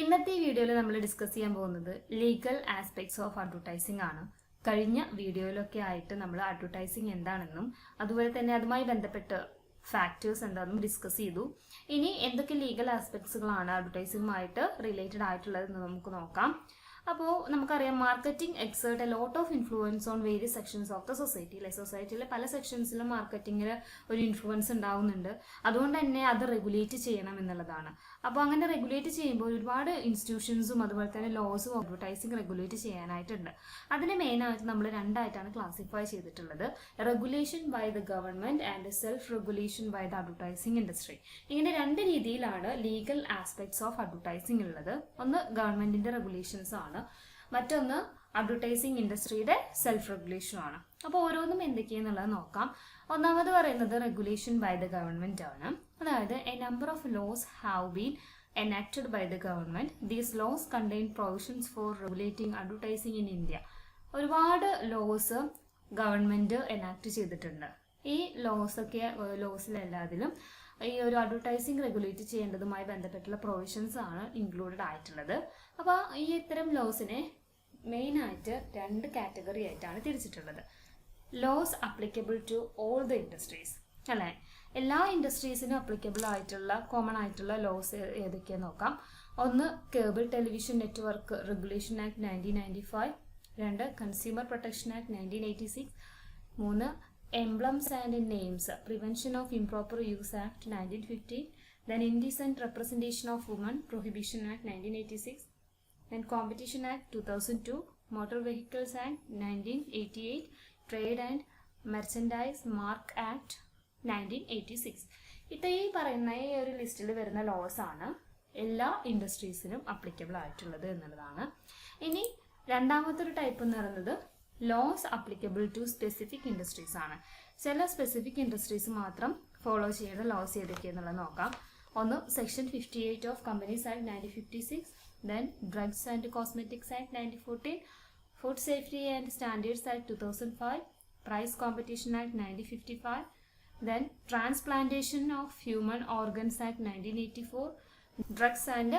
ഇന്നത്തെ വീഡിയോയിൽ നമ്മൾ ഡിസ്കസ് ചെയ്യാൻ പോകുന്നത് ലീഗൽ ആസ്പെക്ട്സ് ഓഫ് അഡ്വർടൈസിംഗ് ആണ്. കഴിഞ്ഞ വീഡിയോയിലൊക്കെ ആയിട്ട് നമ്മൾ അഡ്വർടൈസിംഗ് എന്താണെന്നും അതുപോലെ തന്നെ അതുമായി ബന്ധപ്പെട്ട് ഫാക്ടേഴ്സ് എന്താണെന്നും ഡിസ്കസ് ചെയ്തു. ഇനി എന്തൊക്കെ ലീഗൽ ആസ്പെക്ട്സുകളാണ് അഡ്വർടൈസിംഗുമായിട്ട് റിലേറ്റഡ് ആയിട്ടുള്ളതെന്ന് നമുക്ക് നോക്കാം. അപ്പോൾ നമുക്കറിയാം, marketing exert a lot of influence on various sections of the society. അല്ലെ, സൊസൈറ്റിയിലെ പല സെക്ഷൻസിലും മാർക്കറ്റിംഗിൽ ഒരു ഇൻഫ്ലുവൻസ് ഉണ്ടാവുന്നുണ്ട്. അതുകൊണ്ട് തന്നെ അത് റെഗുലേറ്റ് ചെയ്യണം എന്നുള്ളതാണ്. അപ്പോൾ അങ്ങനെ റെഗുലേറ്റ് ചെയ്യുമ്പോൾ ഒരുപാട് ഇൻസ്റ്റിറ്റ്യൂഷൻസും അതുപോലെ തന്നെ ലോസും അഡ്വർടൈസിംഗ് റെഗുലേറ്റ് ചെയ്യാനായിട്ടുണ്ട്. അതിനെ മെയിനായിട്ട് നമ്മൾ രണ്ടായിട്ടാണ് ക്ലാസിഫൈ ചെയ്തിട്ടുള്ളത്: regulation by the government and self regulation by the advertising industry. ഇങ്ങനെ രണ്ട് രീതിയിലാണ് ലീഗൽ ആസ്പെക്ട്സ് ഓഫ് അഡ്വർടൈസിംഗ് ഉള്ളത്. ഒന്ന് ഗവൺമെന്റിന്റെ റെഗുലേഷൻസ് ആണ്, മറ്റൊന്ന് അഡ്വർടൈസിംഗ് ഇൻഡസ്ട്രിയുടെ സെൽഫ് റെഗുലേഷൻ ആണ്. അപ്പോൾ ഓരോന്നും എന്തൊക്കെയാണെന്നുള്ളത് നോക്കാം. ഒന്നാമത് പറയുന്നത് റെഗുലേഷൻ ബൈ ദ ഗവൺമെന്റ് ആണ്. അതായത് a number of laws have been enacted by the government. These laws contain provisions for regulating advertising in India. ഒരുപാട് ലോസ് ഗവൺമെന്റ് എനാക്ട് ചെയ്തിട്ടുണ്ട്. ഈ ലോസിലെല്ലാത്തിലും ഈ ഒരു അഡ്വർടൈസിംഗ് റെഗുലേറ്റ് ചെയ്യേണ്ടതുമായി ബന്ധപ്പെട്ടുള്ള പ്രൊവിഷൻസ് ആണ് ഇൻക്ലൂഡഡ് ആയിട്ടുള്ളത്. അപ്പോൾ ഈ ഇത്തരം ലോസിനെ മെയിനായിട്ട് രണ്ട് കാറ്റഗറി ആയിട്ടാണ് തിരിച്ചിട്ടുള്ളത്. Laws applicable to all the industries, അല്ലേ? എല്ലാ ഇൻഡസ്ട്രീസിനും അപ്ലിക്കബിൾ ആയിട്ടുള്ള കോമൺ ആയിട്ടുള്ള ലോസ് ഏതൊക്കെയാണെന്ന് നോക്കാം. ഒന്ന്, cable television network regulation act 1995. രണ്ട്, കൺസ്യൂമർ പ്രൊട്ടക്ഷൻ ആക്ട് 1986. മൂന്ന്, emblems and names prevention of improper use act 1950. Then indecent representation of woman prohibition act 1986. Then competition act 2002. Motor vehicles act 1988. Trade and merchandise mark act 1986. ഈ പറയുന്ന ഈ ഒരു ലിസ്റ്റിൽ വരുന്ന loss ആണ് എല്ലാ ഇൻഡസ്ട്രീസിനും അപ്ലിക്കബിൾ ആയിട്ടുള്ളത് എന്നുള്ളതാണ്. ഇനി രണ്ടാമത്തെ ഒരു ടൈപ്പ് എന്ന് പറയുന്നത് laws applicable to specific industries ആണ്. ചില സ്പെസിഫിക് ഇൻഡസ്ട്രീസ് മാത്രം ഫോളോ ചെയ്യുന്ന ലോസ് ഏതൊക്കെയാണെന്നുള്ളത് നോക്കാം. ഒന്ന്, section 58 of companies act 1956. Then drugs and cosmetics act 1914. Food safety and standards act 2005. Price competition act 1955. Then Transplantation of Human Organs Act 1984, Drugs and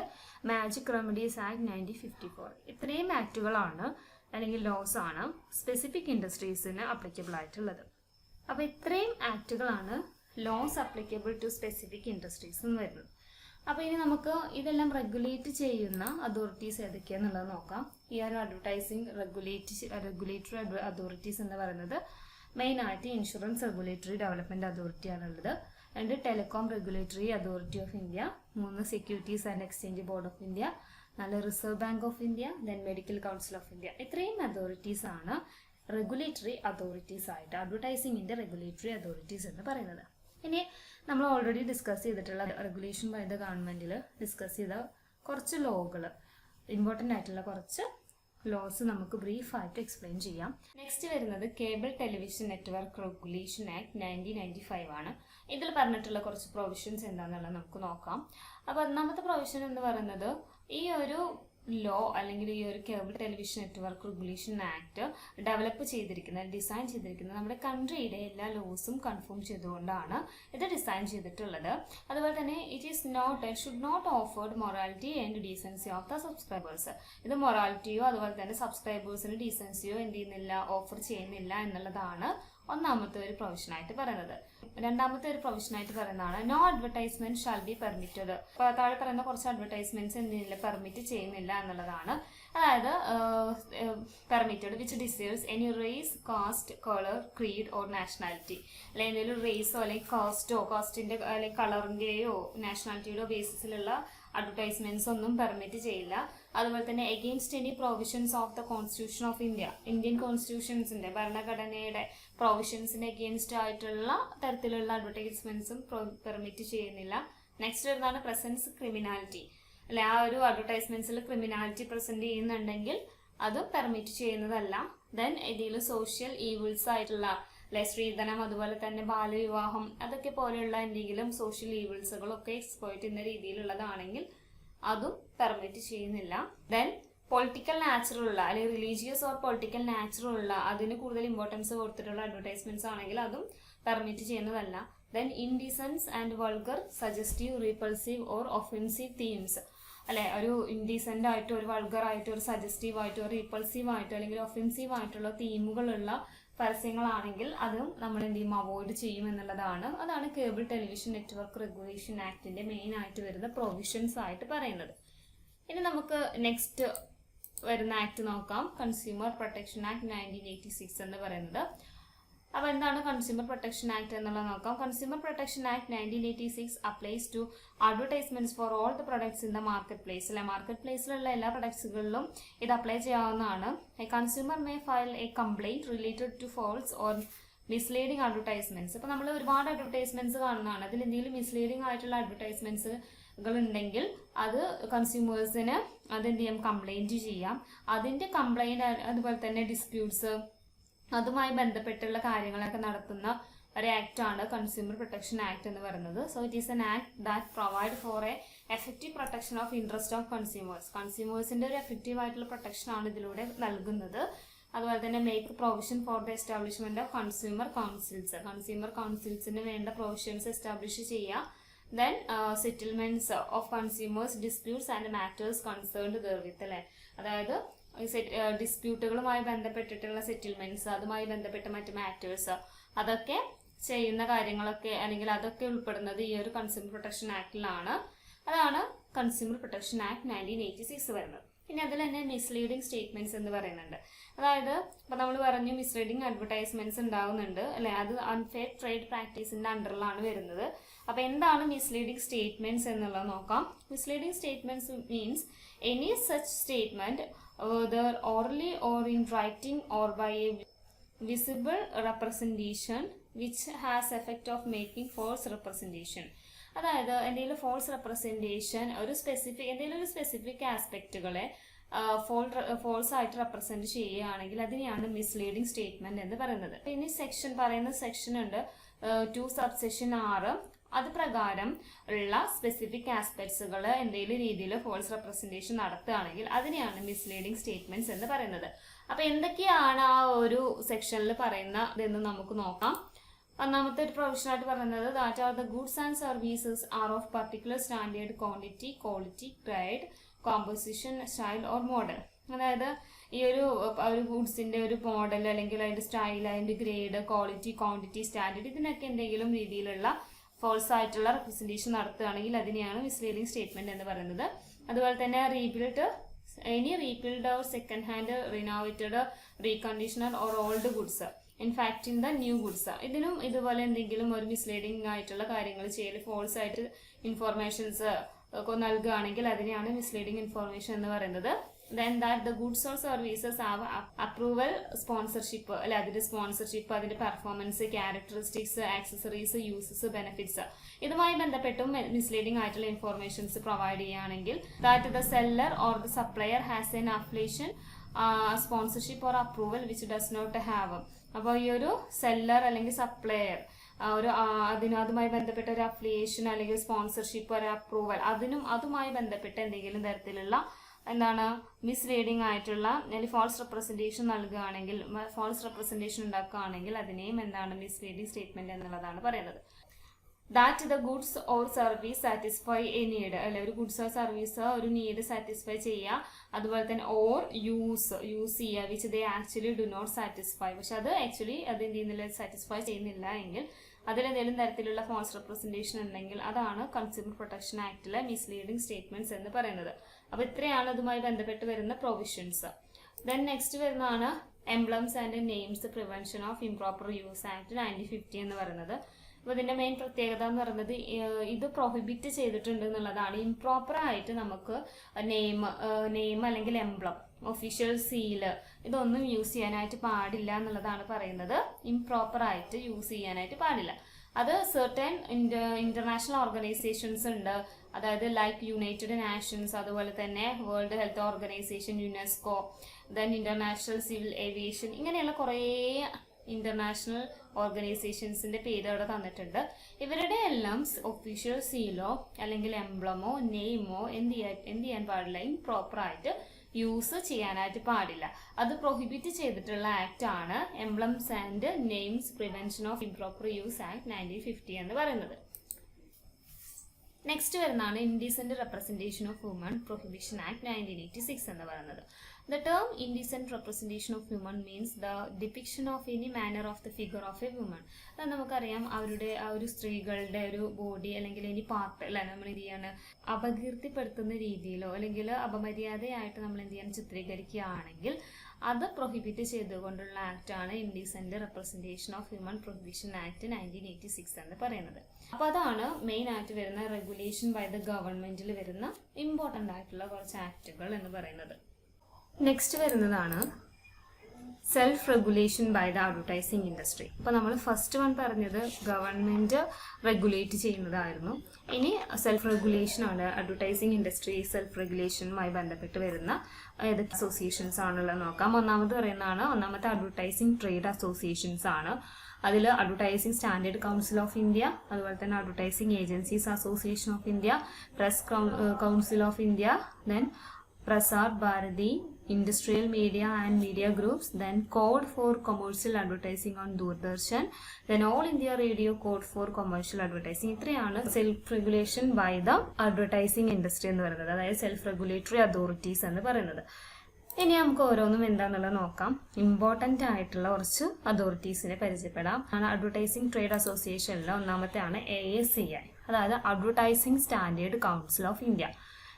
Magic Remedies Act 1954. ഇത്രയും ആക്ടുകളാണ് അല്ലെങ്കിൽ loss ആണ് specific ഇൻഡസ്ട്രീസിന് applicable ആയിട്ടുള്ളത്. അപ്പോൾ ഇത്രയും ആക്ടുകളാണ് laws applicable to specific industries എന്ന് വരുന്നത്. അപ്പോൾ ഇനി നമുക്ക് ഇതെല്ലാം റെഗുലേറ്റ് ചെയ്യുന്ന അതോറിറ്റീസ് ഏതൊക്കെയാണെന്നുള്ളത് നോക്കാം. ഈ ഒരു അഡ്വർടൈസിംഗ് റെഗുലേറ്ററി അതോറിറ്റീസ് എന്ന് പറയുന്നത് മെയിനായിട്ട് ഇൻഷുറൻസ് റെഗുലേറ്ററി ഡെവലപ്മെൻറ്റ് അതോറിറ്റി ആണുള്ളത്. രണ്ട്, telecom regulatory authority of India. മൂന്ന്, securities and exchange board of India. നാല്, reserve bank of India. Then medical council of India. ഇത്രയും അതോറിറ്റീസ് ആണ് റെഗുലേറ്ററി അതോറിറ്റീസ് ആയിട്ട് അഡ്വർടൈസിംഗിന്റെ റെഗുലേറ്ററി അതോറിറ്റീസ് എന്ന് പറയുന്നത്. ഇനി നമ്മൾ ഓൾറെഡി ഡിസ്കസ് ചെയ്തിട്ടുള്ള റെഗുലേഷൻ ബൈ ദ ഗവൺമെന്റിൽ ഡിസ്കസ് ചെയ്ത കുറച്ച് ലോകൾ, ഇമ്പോർട്ടൻ്റ് ആയിട്ടുള്ള കുറച്ച് ലോസ് നമുക്ക് ബ്രീഫായിട്ട് എക്സ്പ്ലെയിൻ ചെയ്യാം. നെക്സ്റ്റ് വരുന്നത് cable television network regulation act 1995 ആണ്. ഇതിൽ പറഞ്ഞിട്ടുള്ള കുറച്ച് പ്രൊവിഷൻസ് എന്താണെന്നുള്ളത് നമുക്ക് നോക്കാം. അപ്പോൾ ഒന്നാമത്തെ പ്രൊവിഷൻ എന്ന് പറയുന്നത് ഈ ഒരു ലോ അല്ലെങ്കിൽ ഈ ഒരു cable television network regulation act design ചെയ്തിരിക്കുന്നത് നമ്മുടെ കൺട്രിയുടെ എല്ലാ ലോസും കൺഫേം ചെയ്തുകൊണ്ടാണ് ഇത് ഡിസൈൻ ചെയ്തിട്ടുള്ളത്. അതുപോലെ തന്നെ should not offered morality and decency of the subscribers. ഇത് മൊറാലിറ്റിയോ അതുപോലെ തന്നെ സബ്സ്ക്രൈബേഴ്സിന് ഡീസൻസിയോ എന്ത് ചെയ്യുന്നില്ല, ഓഫർ ചെയ്യുന്നില്ല എന്നുള്ളതാണ് ഒന്നാമത്തെ ഒരു പ്രൊവിഷനായിട്ട് പറയുന്നത്. രണ്ടാമത്തെ ഒരു പ്രൊവിഷനായിട്ട് പറയുന്നതാണ് no advertisement shall be permitted. താഴെ പറയുന്ന കുറച്ച് അഡ്വർടൈസ്മെന്റ്സ് എന്തിനില്ല, പെർമിറ്റ് ചെയ്യുന്നില്ല എന്നുള്ളതാണ്. അതായത് permitted which deserves any race, caste, colour, creed or nationality. അല്ലെങ്കിൽ എന്തെങ്കിലും റേസോ അല്ലെങ്കിൽ കാസ്റ്റിന്റെ അല്ലെങ്കിൽ കളറിന്റെയോ നാഷണാലിറ്റിയുടെയോ ബേസിസിലുള്ള അഡ്വർടൈസ്മെന്റ്സ് ഒന്നും പെർമിറ്റ് ചെയ്യില്ല. അതുപോലെ തന്നെ against any provisions of the constitution of India, Indian കോൺസ്റ്റിറ്റ്യൂഷൻസിന്റെ ഭരണഘടനയുടെ പ്രൊവിഷൻസിന് എഗെയിൻസ്റ്റ് ആയിട്ടുള്ള തരത്തിലുള്ള അഡ്വർടൈസ്മെന്റ്സും പെർമിറ്റ് ചെയ്യുന്നില്ല. നെക്സ്റ്റ് വരുന്നതാണ് പ്രസൻസ് ക്രിമിനാലിറ്റി. അല്ലെ, ആ ഒരു അഡ്വർടൈസ്മെന്റ്സിൽ ക്രിമിനാലിറ്റി പ്രസന്റ് ചെയ്യുന്നുണ്ടെങ്കിൽ അതും പെർമിറ്റ് ചെയ്യുന്നതല്ല. ദെൻ ഇതിൽ സോഷ്യൽ ഈവിൾസ് ആയിട്ടുള്ള സ്ത്രീധനം അതുപോലെ തന്നെ ബാലവിവാഹം അതൊക്കെ പോലെയുള്ള എന്തെങ്കിലും സോഷ്യൽ ഈവിൾസുകളൊക്കെ എക്സ്പ്ലോയിറ്റ് ചെയ്യുന്ന രീതിയിലുള്ളതാണെങ്കിൽ അതും പെർമിറ്റ് ചെയ്യുന്നില്ല. ദെൻ പൊളിറ്റിക്കൽ നാച്ചുറലുള്ള അല്ലെങ്കിൽ റിലീജിയസ് ഓർ പൊളിറ്റിക്കൽ നാച്ചുറലുള്ള അതിന് കൂടുതൽ ഇമ്പോർട്ടൻസ് കൊടുത്തിട്ടുള്ള അഡ്വർടൈസ്മെന്റ്സ് ആണെങ്കിൽ അതും പെർമിറ്റ് ചെയ്യുന്നതല്ല. Then indecent and vulgar, suggestive, repulsive or offensive themes. അല്ലെ, ഒരു ഇൻഡീസെന്റ് ആയിട്ട്, ഒരു വൾഗർ ആയിട്ട്, ഒരു സജസ്റ്റീവ് ആയിട്ട്, ഒരു റിപ്പൾസീവ് ആയിട്ട് അല്ലെങ്കിൽ ഒഫെൻസീവ് ആയിട്ടുള്ള തീമുകളുള്ള പരസ്യങ്ങളാണെങ്കിൽ അതും നമ്മൾ എന്ത് ചെയ്യും, അവോയ്ഡ് ചെയ്യും എന്നുള്ളതാണ്. അതാണ് കേബിൾ ടെലിവിഷൻ നെറ്റ്വർക്ക് റെഗുലേഷൻ ആക്ടിന്റെ മെയിൻ ആയിട്ട് വരുന്ന പ്രൊവിഷൻസ് ആയിട്ട് പറയുന്നത്. ഇനി നമുക്ക് നെക്സ്റ്റ് വരുന്ന ആക്ട് നോക്കാം. കൺസ്യൂമർ പ്രൊട്ടക്ഷൻ ആക്ട് 1986 എന്ന് പറയുന്നത്. അപ്പോൾ എന്താണ് കൺസ്യൂമർ പ്രൊട്ടക്ഷൻ ആക്ട് എന്നുള്ളത് നോക്കാം. Consumer protection act 1986 applies to advertisements for all the products in the market place. അല്ലെ, മാർക്കറ്റ് പ്ലേസിലുള്ള എല്ലാ പ്രൊഡക്ട്സുകളിലും ഇത് അപ്ലൈ ചെയ്യാവുന്നതാണ്. A consumer may file a complaint related to false or misleading advertisements. ഇപ്പോൾ നമ്മൾ ഒരുപാട് അഡ്വർടൈസ്മെന്റ്സ് കാണുന്നതാണ്. അതിൽ എന്തെങ്കിലും മിസ്ലീഡിംഗ് ആയിട്ടുള്ള അഡ്വർടൈസ്മെന്റ്സുകൾ ഉണ്ടെങ്കിൽ അത് കൺസ്യൂമേഴ്സിന് അതെന്ത് ചെയ്യാം, കംപ്ലൈന്റ് ചെയ്യാം. അതിന്റെ കംപ്ലൈന്റ് അതുപോലെ തന്നെ ഡിസ്പ്യൂട്ട്സ് അതുമായി ബന്ധപ്പെട്ടുള്ള കാര്യങ്ങളൊക്കെ നടത്തുന്ന ഒരു ആക്ടാണ് കൺസ്യൂമർ പ്രൊട്ടക്ഷൻ ആക്ട് എന്ന് പറയുന്നത്. So it is an act that provide for a effective protection of interest of consumers. കൺസ്യൂമേഴ്സിന്റെ ഒരു എഫക്റ്റീവ് ആയിട്ടുള്ള പ്രൊട്ടക്ഷൻ ആണ് ഇതിലൂടെ നൽകുന്നത്. അതുപോലെ തന്നെ make provision for the establishment of consumer councils. Consumer കൗൺസിൽസിന് വേണ്ട പ്രൊവിഷൻസ് എസ്റ്റാബ്ലിഷ് ചെയ്യുക. Then settlements of consumers disputes and matters concerned therewith. അല്ലെ, അതായത് ഡിസ്പ്യൂട്ടുകളുമായി ബന്ധപ്പെട്ടിട്ടുള്ള സെറ്റിൽമെന്റ്സ്, അതുമായി ബന്ധപ്പെട്ട മറ്റ് മാറ്റേഴ്സ്, അതൊക്കെ ചെയ്യുന്ന കാര്യങ്ങളൊക്കെ അല്ലെങ്കിൽ അതൊക്കെ ഉൾപ്പെടുന്നത് ഈ ഒരു കൺസ്യൂമർ പ്രൊട്ടക്ഷൻ ആക്ടിലാണ്. അതാണ് കൺസ്യൂമർ പ്രൊട്ടക്ഷൻ ആക്ട് 1986 വരുന്നത്. പിന്നെ അതിൽ തന്നെ മിസ്ലീഡിംഗ് സ്റ്റേറ്റ്മെന്റ്സ് എന്ന് പറയുന്നുണ്ട്. അതായത് ഇപ്പൊ നമ്മൾ പറഞ്ഞു മിസ്ലീഡിംഗ് അഡ്വർടൈസ്മെന്റ്സ് ഉണ്ടാവുന്നുണ്ട് അല്ലെ, അത് അൺഫെയർ ട്രേഡ് പ്രാക്ടീസിന്റെ അണ്ടറിലാണ് വരുന്നത്. അപ്പൊ എന്താണ് മിസ്ലീഡിംഗ് സ്റ്റേറ്റ്മെന്റ്സ് എന്നുള്ളത് നോക്കാം. Misleading statements means any such statement whether orally or in writing or by a visible representation which has effect of making false representation. അതായത് എന്തെങ്കിലും ഫോൾസ് റെപ്രസെന്റേഷൻ എന്തെങ്കിലും ഒരു സ്പെസിഫിക് ആസ്പെക്റ്റുകളെ ഫോൾസ് ആയിട്ട് റെപ്രസെന്റ് ചെയ്യുകയാണെങ്കിൽ അതിനെയാണ് മിസ്ലീഡിംഗ് സ്റ്റേറ്റ്മെന്റ് എന്ന് പറയുന്നത്. ഇനി സെക്ഷൻ ഉണ്ട് 2 സബ്സെക്ഷൻ 6. അത് പ്രകാരം ഉള്ള സ്പെസിഫിക് ആസ്പെക്ട്സുകൾ എന്തെങ്കിലും രീതിയിൽ ഫോൾസ് റെപ്രസെന്റേഷൻ നടത്തുകയാണെങ്കിൽ അതിനെയാണ് മിസ്ലീഡിംഗ് സ്റ്റേറ്റ്മെന്റ്സ് എന്ന് പറയുന്നത്. അപ്പൊ എന്തൊക്കെയാണ് ആ ഒരു സെക്ഷനിൽ പറയുന്നതെന്ന് നമുക്ക് നോക്കാം. ഒന്നാമത്തെ ഒരു പ്രൊവിഷനായിട്ട് പറയുന്നത് that are the goods and services are of particular standard quantity, quality, grade, composition, style or model. അതായത് ഈ ഒരു ഗുഡ്സിന്റെ ഒരു മോഡൽ അല്ലെങ്കിൽ അതിന്റെ സ്റ്റൈൽ, അതിന്റെ ഗ്രേഡ്, ക്വാളിറ്റി, ക്വാണ്ടിറ്റി, സ്റ്റാൻഡേർഡ്, ഇതിനൊക്കെ എന്തെങ്കിലും രീതിയിലുള്ള ഫോൾസ് ആയിട്ടുള്ള റെപ്രസെന്റേഷൻ നടത്തുകയാണെങ്കിൽ അതിനെയാണ് മിസ്ലീഡിംഗ് സ്റ്റേറ്റ്മെന്റ് എന്ന് പറയുന്നത്. അതുപോലെ തന്നെ rebuild or second hand, renovated, reconditioner or old goods in fact in the new goods. ഇതിനും ഇതുപോലെ എന്തെങ്കിലും ഒരു മിസ്ലീഡിംഗ് ആയിട്ടുള്ള കാര്യങ്ങൾ ചെയ്യൽ, ഫോൾസ് ആയിട്ട് ഇൻഫോർമേഷൻസ് നൽകുകയാണെങ്കിൽ അതിനെയാണ് മിസ്ലീഡിംഗ് ഇൻഫോർമേഷൻ എന്ന് പറയുന്നത്. Then that the goods or services have approval, sponsorship, അല്ലെ, അതിന്റെ സ്പോൺസർഷിപ്പ്, അതിന്റെ performance, characteristics, accessories, uses, benefits, ഇതുമായി ബന്ധപ്പെട്ടും മിസ്ലീഡിംഗ് ആയിട്ടുള്ള ഇൻഫോർമേഷൻസ് പ്രൊവൈഡ് ചെയ്യുകയാണെങ്കിൽ that the seller or the supplier has an affiliation, sponsorship or approval which does not have. അപ്പോൾ ഈ ഒരു സെല്ലർ അല്ലെങ്കിൽ സപ്ലയർ അതുമായി ബന്ധപ്പെട്ട ഒരു അഫിലിയേഷൻ അല്ലെങ്കിൽ സ്പോൺസർഷിപ്പ്, ഒരു അപ്രൂവൽ, അതുമായി ബന്ധപ്പെട്ട എന്തെങ്കിലും തരത്തിലുള്ള എന്താണ് മിസ്ലീഡിംഗ് ആയിട്ടുള്ള അല്ലെങ്കിൽ ഫോൾസ് റെപ്രസെന്റേഷൻ നൽകുകയാണെങ്കിൽ, ഫോൾസ് റെപ്രസെന്റേഷൻ ഉണ്ടാക്കുകയാണെങ്കിൽ അതിനെയും എന്താണ് മിസ്ലീഡിംഗ് സ്റ്റേറ്റ്മെന്റ് എന്നുള്ളതാണ് പറയുന്നത്. That the goods or service satisfy a need, അല്ലെ, ഒരു ഗുഡ്സ് ഓർ സർവീസ് ഒരു നീഡ് സാറ്റിസ്ഫൈ ചെയ്യുക. അതുപോലെ തന്നെ ഓർ യൂസ് ചെയ്യുക which they actually do not satisfy, പക്ഷെ അത് ആക്ച്വലി അത് എന്ത് ചെയ്യുന്നില്ല, സാറ്റിസ്ഫൈ ചെയ്യുന്നില്ല എങ്കിൽ അതിലെന്തെങ്കിലും തരത്തിലുള്ള ഫോൾസ് റെപ്രസെന്റേഷൻ ഉണ്ടെങ്കിൽ അതാണ് കൺസ്യൂമർ പ്രൊട്ടക്ഷൻ ആക്ടിലെ മിസ്ലീഡിംഗ് സ്റ്റേറ്റ്മെന്റ്സ് എന്ന് പറയുന്നത്. അപ്പൊ ഇത്രയാണ് അതുമായി ബന്ധപ്പെട്ട് വരുന്ന പ്രൊവിഷൻസ്. ദെൻ നെക്സ്റ്റ് വരുന്നതാണ് emblems and names prevention of improper use act 1950 എന്ന് പറയുന്നത്. അപ്പോൾ ഇതിന്റെ മെയിൻ പ്രത്യേകത എന്ന് പറയുന്നത് ഇത് പ്രൊഹിബിറ്റ് ചെയ്തിട്ടുണ്ട് എന്നുള്ളതാണ്. ഇംപ്രോപ്പർ ആയിട്ട് നമുക്ക് നെയിം അല്ലെങ്കിൽ എംബ്ലം, ഒഫീഷ്യൽ സീല്, ഇതൊന്നും യൂസ് ചെയ്യാനായിട്ട് പാടില്ല എന്നുള്ളതാണ് പറയുന്നത്. ഇംപ്രോപ്പർ ആയിട്ട് യൂസ് ചെയ്യാനായിട്ട് പാടില്ല. അത് സെർട്ടൻ ഇന്റർനാഷണൽ ഓർഗനൈസേഷൻസ് ഉണ്ട്, അതായത് ലൈക്ക് യുണൈറ്റഡ് നാഷൻസ്, അതുപോലെ തന്നെ world health organisation, UNESCO, then international civil aviation, ഇങ്ങനെയുള്ള കുറേ ഇന്റർനാഷണൽ ഓർഗനൈസേഷൻസിന്റെ പേര് അവിടെ തന്നിട്ടുണ്ട്. ഇവരുടെ എല്ലാം ഒഫീഷ്യൽ സീലോ അല്ലെങ്കിൽ എംബ്ലമോ നെയിമോ എന്ത് ചെയ്യാൻ പാടില്ല, ഇംപ്രോപ്പർ ആയിട്ട് യൂസ് ചെയ്യാനായിട്ട് പാടില്ല. അത് പ്രൊഹിബിറ്റ് ചെയ്തിട്ടുള്ള ആക്ട് ആണ് emblems and names prevention of improper use act 1950 എന്ന് പറയുന്നത്. നെക്സ്റ്റ് വരുന്നതാണ് indecent representation of woman prohibition act 1986 എന്ന് പറയുന്നത്. The term indecent representation of women means the depiction of any manner of the figure of a woman. അത് നമുക്കറിയാം, അവരുടെ ആ ഒരു സ്ത്രീകളുടെ ഒരു ബോഡി അല്ലെങ്കിൽ ഇനി പാർട്ട് അല്ല നമ്മൾ എന്ത് ചെയ്യാണ് അപകീർത്തിപ്പെടുത്തുന്ന രീതിയിലോ അല്ലെങ്കിൽ അപമര്യാദയായിട്ട് നമ്മൾ എന്ത് ചെയ്യാൻ ചിത്രീകരിക്കുകയാണെങ്കിൽ അത് പ്രൊഹിബിറ്റ് ചെയ്തുകൊണ്ടുള്ള ആക്റ്റാണ് indecent representation of human prohibition act 1986 എന്ന് പറയുന്നത്. അപ്പോൾ അതാണ് മെയിൻ ആയിട്ട് വരുന്ന റെഗുലേഷൻ ബൈ ദ ഗവൺമെന്റിൽ വരുന്ന ഇമ്പോർട്ടൻ്റ് ആയിട്ടുള്ള കുറച്ച് ആക്റ്റുകൾ എന്ന് പറയുന്നത്. നെക്സ്റ്റ് വരുന്നതാണ് self regulation by the advertising industry. അപ്പോൾ നമ്മൾ ഫസ്റ്റ് വൺ പറഞ്ഞത് ഗവൺമെൻറ് റെഗുലേറ്റ് ചെയ്യുന്നതായിരുന്നു. ഇനി സെൽഫ് റെഗുലേഷനാണ് അഡ്വർടൈസിങ് ഇൻഡസ്ട്രി സെൽഫ് റെഗുലേഷനുമായി ബന്ധപ്പെട്ട് വരുന്ന ഏതൊക്കെ അസോസിയേഷൻസ് ആണുള്ളത് നോക്കാം. ഒന്നാമത്തെ അഡ്വർടൈസിങ് ട്രേഡ് അസോസിയേഷൻസ് ആണ്. അതിൽ advertising standard council of India, അതുപോലെ തന്നെ advertising agencies association of India, press council of India, then Prasar Bharati, Industrial Media and Media Groups, then Code for Commercial Advertising on Doordarshan, then All India Radio Code for Commercial Advertising. ഇത്രയാണ് self regulation by the advertising industry എന്ന് പറയുന്നത്, അതായത് self regulatory authorities എന്ന് പറയുന്നത്. ഇനി നമുക്ക് ഓരോന്നും എന്താണെന്നുള്ളത് നോക്കാം. ഇമ്പോർട്ടൻ്റ് ആയിട്ടുള്ള കുറച്ച് അതോറിറ്റീസിനെ പരിചയപ്പെടാം. അഡ്വർടൈസിംഗ് ട്രേഡ് അസോസിയേഷനിൽ ഒന്നാമത്തെയാണ് ASCI, അതായത് advertising standard council of India.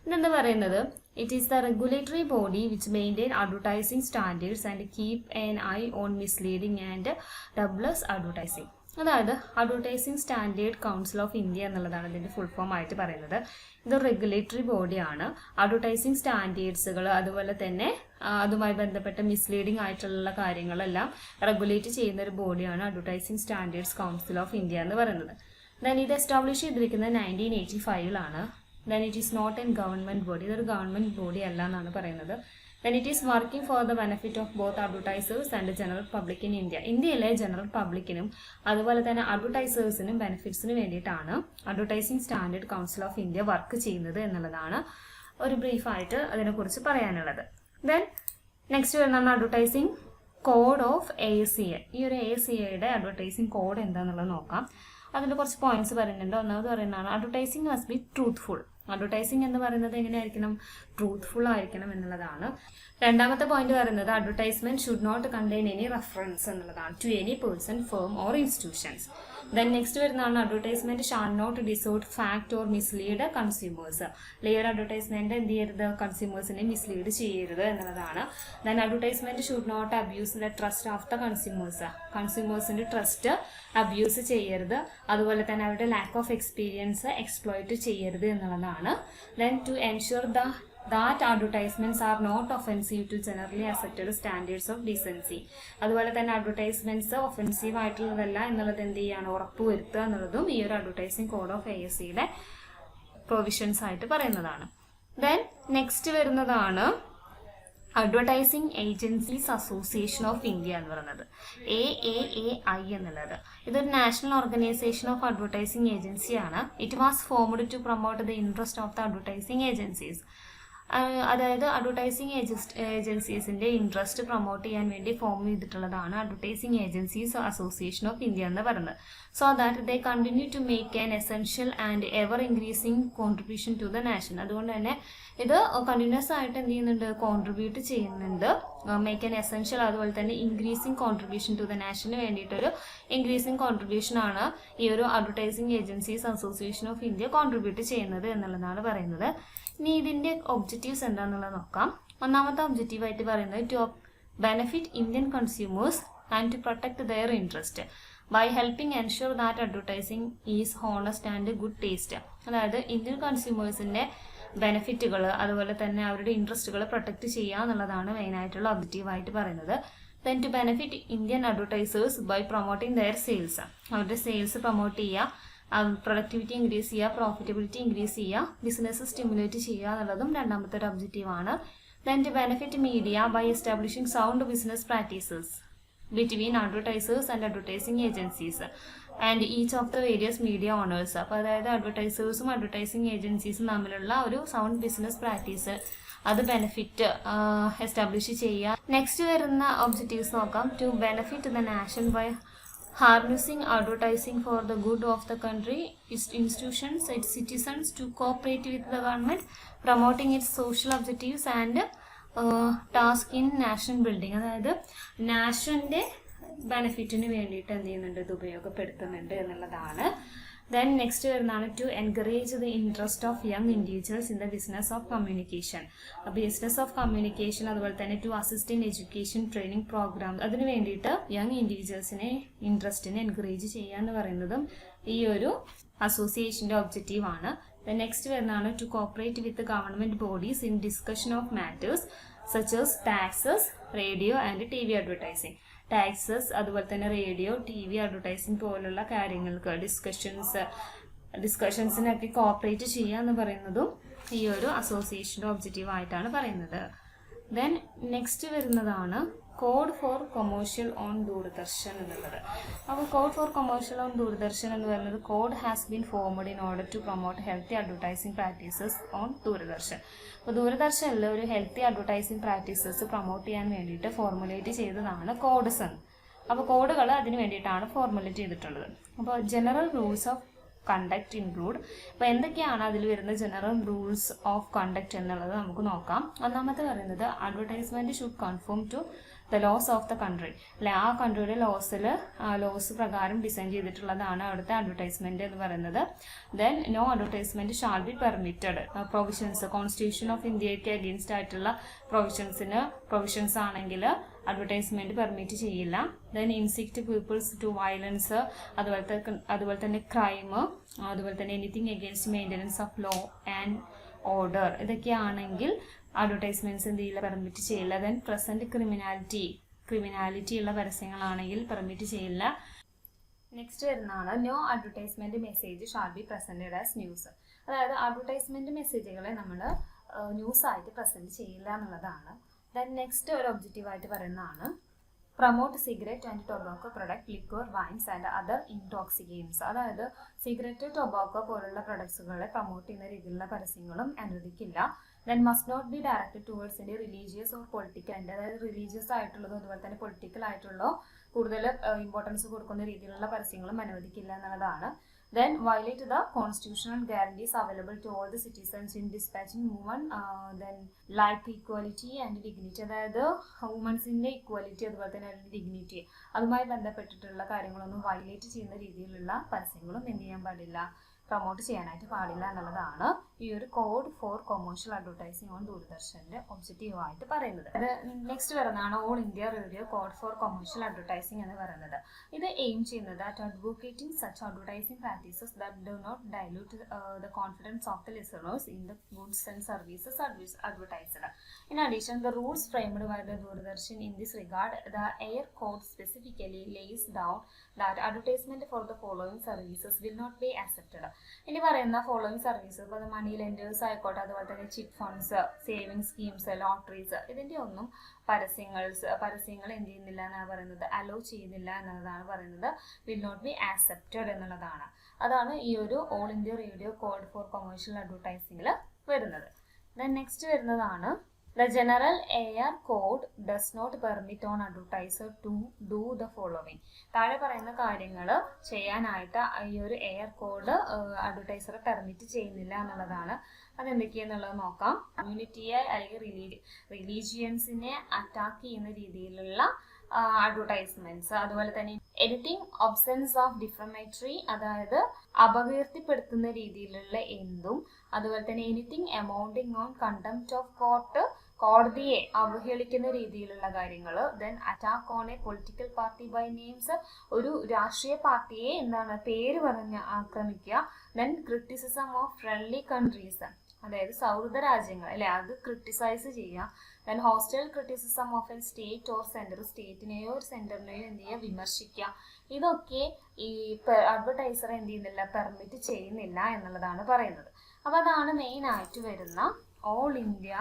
ഇതെന്താ പറയുന്നത്, it is the regulatory body which maintain advertising standards and keep an eye on misleading and dubious advertising. അതായത് advertising standard council of India എന്നുള്ളതാണ് ഇതിൻ്റെ full form ആയിട്ട് പറയുന്നത്. ഇത് regulatory ബോഡിയാണ്. Advertising സ്റ്റാൻഡേർഡ്സുകൾ അതുപോലെ തന്നെ അതുമായി ബന്ധപ്പെട്ട മിസ്ലീഡിംഗ് ആയിട്ടുള്ള കാര്യങ്ങളെല്ലാം റെഗുലേറ്റ് ചെയ്യുന്ന ഒരു ബോഡിയാണ് advertising standards council of India എന്ന് പറയുന്നത്. ദെൻ ഇത് എസ്റ്റാബ്ലിഷ് ചെയ്തിരിക്കുന്നത് 1985 Then it is not a government body. ഇതൊരു ഗവൺമെൻറ് ബോഡി അല്ല എന്നാണ് പറയുന്നത്. Then it is working for the benefit of both advertisers and the general public in India. ഇന്ത്യയിലെ general പബ്ലിക്കിനും അതുപോലെ തന്നെ അഡ്വർടൈസേഴ്സിനും ബെനിഫിറ്റ്സിന് വേണ്ടിയിട്ടാണ് advertising standard council of India work ചെയ്യുന്നത് എന്നുള്ളതാണ് ഒരു ബ്രീഫായിട്ട് അതിനെക്കുറിച്ച് പറയാനുള്ളത്. ദെൻ നെക്സ്റ്റ് വരുന്നതാണ് അഡ്വർടൈസിംഗ് കോഡ് ഓഫ് ASCI. ഈ ഒരു ASCIയുടെ അഡ്വർടൈസിംഗ് കോഡ് എന്താണെന്നുള്ളത് നോക്കാം. അതിൻ്റെ കുറച്ച് പോയിന്റ്സ് പറയുന്നുണ്ട്. ഒന്നാമത് പറയുന്നതാണ് advertising must be truthful. Advertising എന്ന് പറയുന്നത് എങ്ങനെയായിരിക്കണം, ട്രൂത്ത്ഫുൾ ആയിരിക്കണം എന്നുള്ളതാണ്. രണ്ടാമത്തെ പോയിന്റ് പറയുന്നത് advertisement should not contain any reference എന്നുള്ളതാണ് to any person, firm or institutions. Then next വരുന്നതാണ് advertisement shall not distort fact or mislead consumers. ഈ ഒരു അഡ്വർടൈസ്മെന്റ് എന്ത് ചെയ്യരുത്, കൺസ്യൂമേഴ്സിനെ മിസ്ലീഡ് ചെയ്യരുത് എന്നുള്ളതാണ്. Then advertisement should not abuse the trust of the consumers. കൺസ്യൂമേഴ്സിന്റെ ട്രസ്റ്റ് അബ്യൂസ് ചെയ്യരുത്, അതുപോലെ തന്നെ അവരുടെ ലാക്ക് ഓഫ് എക്സ്പീരിയൻസ് എക്സ്പ്ലോയിറ്റ് ചെയ്യരുത് എന്നുള്ളതാണ്. Then to ensure that advertisements are not offensive to generally accepted standards of decency. അതുപോലെ തന്നെ അഡ്വർടൈസ്മെന്റ്സ് ഒഫെൻസീവ് ആയിട്ടുള്ളതല്ല എന്നുള്ളത് എന്ത് ചെയ്യാണ്, ഉറപ്പുവരുത്തുക എന്നുള്ളതും ഈ ഒരു അഡ്വർടൈസിംഗ് കോഡ് ഓഫ് ASCIയുടെ പ്രൊവിഷൻസ് ആയിട്ട് പറയുന്നതാണ്. ദെൻ നെക്സ്റ്റ് വരുന്നതാണ് advertising agencies association of India എന്ന് പറയുന്നത്, AAAI എന്നുള്ളത്. ഇതൊരു നാഷണൽ ഓർഗനൈസേഷൻ ഓഫ് അഡ്വർടൈസിംഗ് ഏജൻസിയാണ്. It was formed to promote the interest of the advertising agencies. അതായത് അഡ്വർടൈസിംഗ് ഏജൻസീസിൻ്റെ ഇൻട്രസ്റ്റ് പ്രൊമോട്ട് ചെയ്യാൻ വേണ്ടി ഫോം ചെയ്തിട്ടുള്ളതാണ് advertising agencies association of India എന്ന് പറയുന്നത്. So that they continue to make an essential and ever increasing contribution to the nation. അതുകൊണ്ട് തന്നെ ഇത് കണ്ടിന്യൂസ് ആയിട്ട് എന്ത് ചെയ്യുന്നുണ്ട്, കോൺട്രിബ്യൂട്ട് ചെയ്യുന്നുണ്ട്. മേക്ക് ആൻ എസെൻഷ്യൽ അതുപോലെ തന്നെ increasing contribution to the Nation വേണ്ടിയിട്ടൊരു ഇൻക്രീസിങ് കോൺട്രിബ്യൂഷൻ ആണ് ഈ ഒരു advertising agencies association of India contribute ചെയ്യുന്നത് എന്നുള്ളതാണ് പറയുന്നത്. ഇനി ഇതിൻ്റെ ഒബ്ജക്റ്റീവ്സ് എന്താണെന്നുള്ളത് നോക്കാം. ഒന്നാമത്തെ ഒബ്ജക്റ്റീവായിട്ട് പറയുന്നത് to benefit Indian consumers and to protect their interest by helping ensure that advertising is honest and good taste. അതായത് ഇന്ത്യൻ കൺസ്യൂമേഴ്സിൻ്റെ ബെനിഫിറ്റുകൾ അതുപോലെ തന്നെ അവരുടെ ഇൻട്രസ്റ്റുകൾ പ്രൊട്ടക്ട് ചെയ്യുക എന്നുള്ളതാണ് മെയിനായിട്ടുള്ള ഒബ്ജക്റ്റീവായിട്ട് പറയുന്നത്. Then to benefit Indian advertisers by promoting their sales. അവരുടെ സെയിൽസ് പ്രൊമോട്ട് ചെയ്യുക, പ്രൊഡക്ടിവിറ്റി ഇൻക്രീസ് ചെയ്യുക, പ്രോഫിറ്റബിലിറ്റി ഇൻക്രീസ് ചെയ്യുക, ബിസിനസ് സ്റ്റിമുലേറ്റ് ചെയ്യുക എന്നുള്ളതും രണ്ടാമത്തെ ഒരു ഒബ്ജക്റ്റീവാണ്. Then to benefit media by establishing sound business practices between advertisers and advertising agencies and each of the various media owners. അപ്പോൾ അതായത് അഡ്വർടൈസേഴ്സും അഡ്വർടൈസിംഗ് ഏജൻസീസും തമ്മിലുള്ള ഒരു സൗണ്ട് ബിസിനസ് പ്രാക്ടീസ് അത് ബെനിഫിറ്റ് എസ്റ്റാബ്ലിഷ് ചെയ്യുക. നെക്സ്റ്റ് വരുന്ന ഒബ്ജക്റ്റീവ്സ് നോക്കാം. To benefit the nation by harnessing advertising for the good of the country, its institutions, its citizens to cooperate with the government, promoting its social objectives and task in nation building. അതായത് നാഷൻ്റെ ബെനിഫിറ്റിന് വേണ്ടിയിട്ട് എന്ത് ചെയ്യുന്നുണ്ട്, ഇത് ഉപയോഗപ്പെടുത്തുന്നുണ്ട് എന്നുള്ളതാണ്. Then next വരുന്നതാണ് to encourage the interest of young individuals in the business of communication. Business of communication അതുപോലെ തന്നെ to assist in education training programme, അതിന് വേണ്ടിയിട്ട് യങ് ഇൻഡിവിജ്വൽസിനെ ഇൻട്രസ്റ്റിനെ എൻകറേജ് ചെയ്യുക എന്ന് പറയുന്നതും ഈ ഒരു അസോസിയേഷൻ്റെ ഒബ്ജക്റ്റീവാണ്. ദെൻ നെക്സ്റ്റ് വരുന്നതാണ് to cooperate with government bodies in discussion of matters such as taxes, radio and TV advertising. Taxes അതുപോലെ തന്നെ റേഡിയോ, TV അഡ്വർടൈസിങ് പോലുള്ള കാര്യങ്ങൾക്ക് ഡിസ്കഷൻസിനൊക്കെ കോപ്പറേറ്റ് ചെയ്യുക എന്ന് പറയുന്നതും ഈ ഒരു അസോസിയേഷൻ്റെ ഒബ്ജക്റ്റീവ് ആയിട്ടാണ് പറയുന്നത്. ദെൻ നെക്സ്റ്റ് വരുന്നതാണ് code for commercial on Doordarshan എന്നുള്ളത്. അപ്പോൾ code for commercial on Doordarshan എന്ന് പറയുന്നത് code has been formed in order to promote healthy advertising practices on Doordarshan. അപ്പോൾ ദൂരദർശനിൽ ഒരു ഹെൽത്തി അഡ്വർടൈസിങ് പ്രാക്ടീസസ് പ്രൊമോട്ട് ചെയ്യാൻ വേണ്ടിയിട്ട് ഫോർമുലേറ്റ് ചെയ്തതാണ് കോഡ്സ് എന്ന്. അപ്പോൾ കോഡുകൾ അതിന് വേണ്ടിയിട്ടാണ് ഫോർമുലേറ്റ് ചെയ്തിട്ടുള്ളത്. അപ്പോൾ general rules of conduct include, അപ്പോൾ എന്തൊക്കെയാണ് അതിൽ വരുന്ന ജനറൽ റൂൾസ് ഓഫ് കണ്ടക്ട് എന്നുള്ളത് നമുക്ക് നോക്കാം. ഒന്നാമത്തെ പറയുന്നത് advertisement should conform to the laws of the country, അല്ലെ ആ കൺട്രിയുടെ ലോസ് പ്രകാരം ഡിസൈൻ ചെയ്തിട്ടുള്ളതാണ് അവിടുത്തെ അഡ്വർടൈസ്മെൻറ്റ് എന്ന് പറയുന്നത്. Then no advertisement shall be permitted. Provisions constitution of ഇന്ത്യയ്ക്ക് അഗെയിൻസ്റ്റ് ആയിട്ടുള്ള പ്രൊവിഷൻസ് ആണെങ്കിൽ അഡ്വർടൈസ്മെൻറ്റ് പെർമിറ്റ് ചെയ്യില്ല. Then incite peoples to violence, അതുപോലെ തന്നെ ക്രൈം, അതുപോലെ തന്നെ anything against maintenance of law and order, ഇതൊക്കെയാണെങ്കിൽ അഡ്വർടൈസ്മെൻറ്റ്സ് എന്ത് ചെയ്യില്ല, പെർമിറ്റ് ചെയ്യില്ല. ദെൻ പ്രസൻറ്റ് ക്രിമിനാലിറ്റി ഉള്ള പരസ്യങ്ങളാണെങ്കിൽ പെർമിറ്റ് ചെയ്യില്ല. നെക്സ്റ്റ് വരുന്നതാണ് no advertisement message shall be presented as news. അതായത് അഡ്വർടൈസ്മെൻറ്റ് മെസ്സേജുകളെ നമ്മൾ ന്യൂസായിട്ട് പ്രസൻറ്റ് ചെയ്യില്ല എന്നുള്ളതാണ്. ദെൻ നെക്സ്റ്റ് ഒരു ഒബ്ജക്റ്റീവായിട്ട് പറയുന്നതാണ് promote cigarette and tobacco product, liquor, wines and other intoxicants. അതായത് സിഗരറ്റ്, ടൊബാക്കോ പോലുള്ള പ്രൊഡക്ട്സുകളെ പ്രൊമോട്ട് ചെയ്യുന്ന രീതിയിലുള്ള പരസ്യങ്ങളും അനുവദിക്കില്ല. Then must not be directed towards in religious or political end, അതായത് റിലീജിയസ് ആയിട്ടുള്ളതും അതുപോലെ തന്നെ പൊളിറ്റിക്കൽ ആയിട്ടുള്ള കൂടുതൽ ഇമ്പോർട്ടൻസ് കൊടുക്കുന്ന രീതിയിലുള്ള പരസ്യങ്ങളും അനുവദിക്കില്ല എന്നുള്ളതാണ്. Then violate the constitutional guarantees available to all the citizens in dispatching women, then life equality and dignity, അതായത് വുമൻസിൻ്റെ ഇക്വാലിറ്റി അതുപോലെ തന്നെ ഡിഗ്നിറ്റി അതുമായി ബന്ധപ്പെട്ടിട്ടുള്ള കാര്യങ്ങളൊന്നും വയലേറ്റ് ചെയ്യുന്ന രീതിയിലുള്ള പരസ്യങ്ങളും എന്ത് ചെയ്യാൻ പാടില്ല, പ്രൊമോട്ട് ചെയ്യാനായിട്ട് പാടില്ല എന്നുള്ളതാണ് ഈ ഒരു code for commercial advertising on ദൂരദർശൻ്റെ ഒബ്ജക്റ്റീവായിട്ട് പറയുന്നത്. അത് നെക്സ്റ്റ് വരുന്നതാണ് all India radio code for commercial advertising എന്ന് പറയുന്നത്. ഇത് എയിം ചെയ്യുന്നത് at advocating such advertising practices that do not dilute the confidence of the listeners in the goods and services advertised. In addition, the rules framed by the Doordarshan in this regard, the Air Code specifically lays down that advertisement for the following services will not be accepted. ഇനി പറയുന്ന following services, ഇപ്പോൾ മണി lenders ആയിക്കോട്ടെ, അതുപോലെ തന്നെ chit funds, saving schemes, lotteries, ഇതിൻ്റെ ഒന്നും പരസ്യങ്ങൾ എന്ത് ചെയ്യുന്നില്ല എന്നാണ് പറയുന്നത്, അലോ ചെയ്യുന്നില്ല എന്നതാണ് പറയുന്നത്. വിൽ നോട്ട് ബി ആക്സെപ്റ്റഡ് എന്നുള്ളതാണ്. അതാണ് ഈ ഒരു all India radio code for commercial അഡ്വർടൈസിങ്ങിൽ വരുന്നത്. ദെൻ നെക്സ്റ്റ് വരുന്നതാണ് The general air code does not permit on advertiser to do the following. താഴെ പറയുന്ന കാര്യങ്ങൾ ചെയ്യാനായിട്ട് ഈ ഒരു എയർ കോഡ് അഡ്വർടൈസറെ പെർമിറ്റ് ചെയ്യുന്നില്ല എന്നുള്ളതാണ്. അതെന്തൊക്കെയാണെന്നുള്ളത് നോക്കാം. കമ്മ്യൂണിറ്റിയെ അല്ലെങ്കിൽ റിലീജിയൻസിനെ അറ്റാക്ക് ചെയ്യുന്ന രീതിയിലുള്ള അഡ്വർടൈസ്മെന്റ്സ്, അതുപോലെ തന്നെ എഡിറ്റിംഗ് ഒബ്സെൻസ് ഓഫ് ഡിഫമേറ്ററി, അതായത് അപകീർത്തിപ്പെടുത്തുന്ന രീതിയിലുള്ള എന്തും, അതുപോലെ തന്നെ anything amounting on contempt of court, കോടതിയെ അവഹേളിക്കുന്ന രീതിയിലുള്ള കാര്യങ്ങൾ. Then attack on a political party by names, ഒരു രാഷ്ട്രീയ പാർട്ടിയെ പേര് പറഞ്ഞ് ആക്രമിക്കുക. Then criticism of friendly countries, അതായത് സൗഹൃദ രാജ്യങ്ങൾ അല്ലെ, അത് ക്രിട്ടിസൈസ് ചെയ്യുക. Then hostile criticism of an state or centre, സ്റ്റേറ്റിനെയോ ഒരു സെന്ററിനെയോ എന്ത് ചെയ്യുക, വിമർശിക്കുക. ഇതൊക്കെ ഈ അഡ്വർടൈസർ എന്ത് ചെയ്യുന്നില്ല, പെർമിറ്റ് ചെയ്യുന്നില്ല എന്നുള്ളതാണ് പറയുന്നത്. അപ്പോൾ അതാണ് മെയിൻ ആയിട്ട് വരുന്ന all India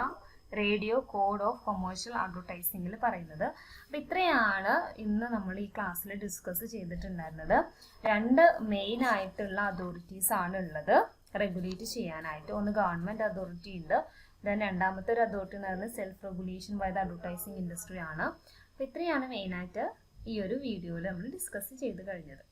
radio code of commercial അഡ്വർടൈസിങ്ങിൽ പറയുന്നത്. അപ്പോൾ ഇത്രയാണ് ഇന്ന് നമ്മൾ ഈ ക്ലാസ്സിൽ ഡിസ്കസ് ചെയ്തിട്ടുണ്ടായിരുന്നത്. 2 മെയിൻ ആയിട്ടുള്ള അതോറിറ്റീസ് ആണ് ഉള്ളത് റെഗുലേറ്റ് ചെയ്യാനായിട്ട്. ഒന്ന് ഗവൺമെൻറ് അതോറിറ്റി ഉണ്ട്, ദെൻ രണ്ടാമത്തെ ഒരു അതോറിറ്റി എന്ന് പറയുന്നത് self regulation by the advertising industry ആണ്. അപ്പോൾ ഇത്രയാണ് മെയിനായിട്ട് ഈ ഒരു വീഡിയോയിൽ നമ്മൾ ഡിസ്കസ് ചെയ്ത് കഴിഞ്ഞത്.